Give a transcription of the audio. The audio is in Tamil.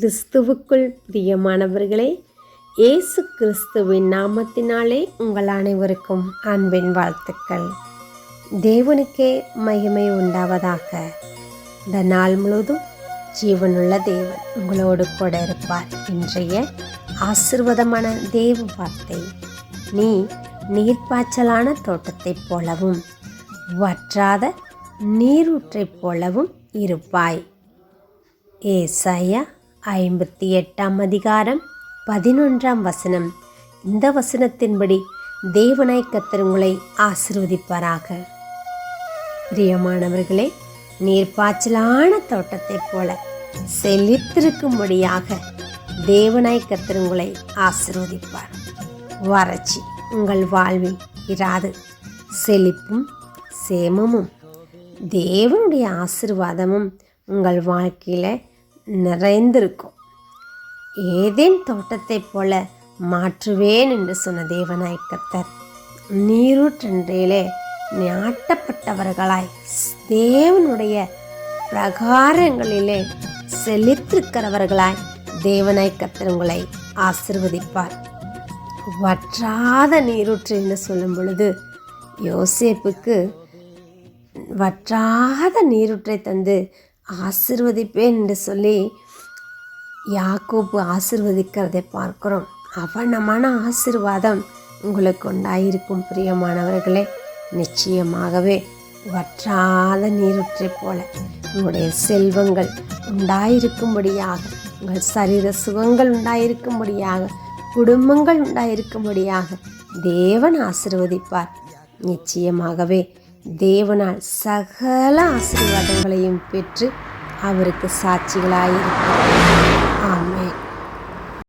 கிறிஸ்துவுக்குள் பிரியமானவர்களே, இயேசு கிறிஸ்துவின் நாமத்தினாலே உங்கள் அனைவருக்கும் அன்பின் வாழ்த்துக்கள். தேவனுக்கே மகிமை உண்டாவதாக. இந்த நாள் முழுவதும் ஜீவனுள்ள தேவன் உங்களோடு கூட இருப்பார். இன்றைய ஆசீர்வாதமான தேவ வார்த்தை, நீ நீர்ப்பாய்ச்சலான தோட்டத்தைப் போலவும் வற்றாத நீரூற்றைப் போலவும் இருப்பாய். ஏசாயா 58 11 இந்த வசனத்தின்படி தேவனாய் கர்த்தர் உங்களை ஆசீர்வதிப்பாராக. பிரியமானவர்களே, நீர்ப்பாய்ச்சலான தோட்டத்தைப் போல செழித்திருக்கும்படியாக தேவனாய் கர்த்தர் உங்களை ஆசீர்வதிப்பார். வறட்சி உங்கள் வாழ்வில் இராது. செழிப்பும் சேமமும் தேவனுடைய ஆசீர்வாதமும் உங்கள் வாழ்க்கையில் நிறைந்திருக்கும். ஏதேன் தோட்டத்தைப் போல மாற்றுவேன் என்று சொன்ன தேவனாய் கர்த்தர் நீரூற்றென்றிலே நாட்டப்பட்டவர்களாய் தேவனுடைய பிரகாரங்களிலே செழித்திருக்கிறவர்களாய் தேவனாய் கர்த்தர் உங்களை ஆசீர்வதிப்பார். வற்றாத நீரூற்று என்று சொல்லும் பொழுது யோசேப்புக்கு வற்றாத நீரூற்றை தந்து ஆசீர்வதிப்பேன் என்று சொல்லி யாக்கோபு ஆசீர்வதிக்கிறதை பார்க்கிறோம். அவனமான ஆசீர்வாதம் உங்களுக்கு உண்டாயிருக்கும். பிரியமானவர்களே, நிச்சயமாகவே வற்றாத நீரூற்றை போல உங்களுடைய செல்வங்கள் உண்டாயிருக்கும்படியாக, உங்கள் சரீர சுகங்கள் உண்டாயிருக்கும்படியாக, குடும்பங்கள் உண்டாயிருக்கும்படியாக தேவன் ஆசீர்வதிப்பார். நிச்சயமாகவே தேவனால் சகல ஆசீர்வாதங்களையும் பெற்று அவருக்கு சாட்சிகளாயிருப்பார்.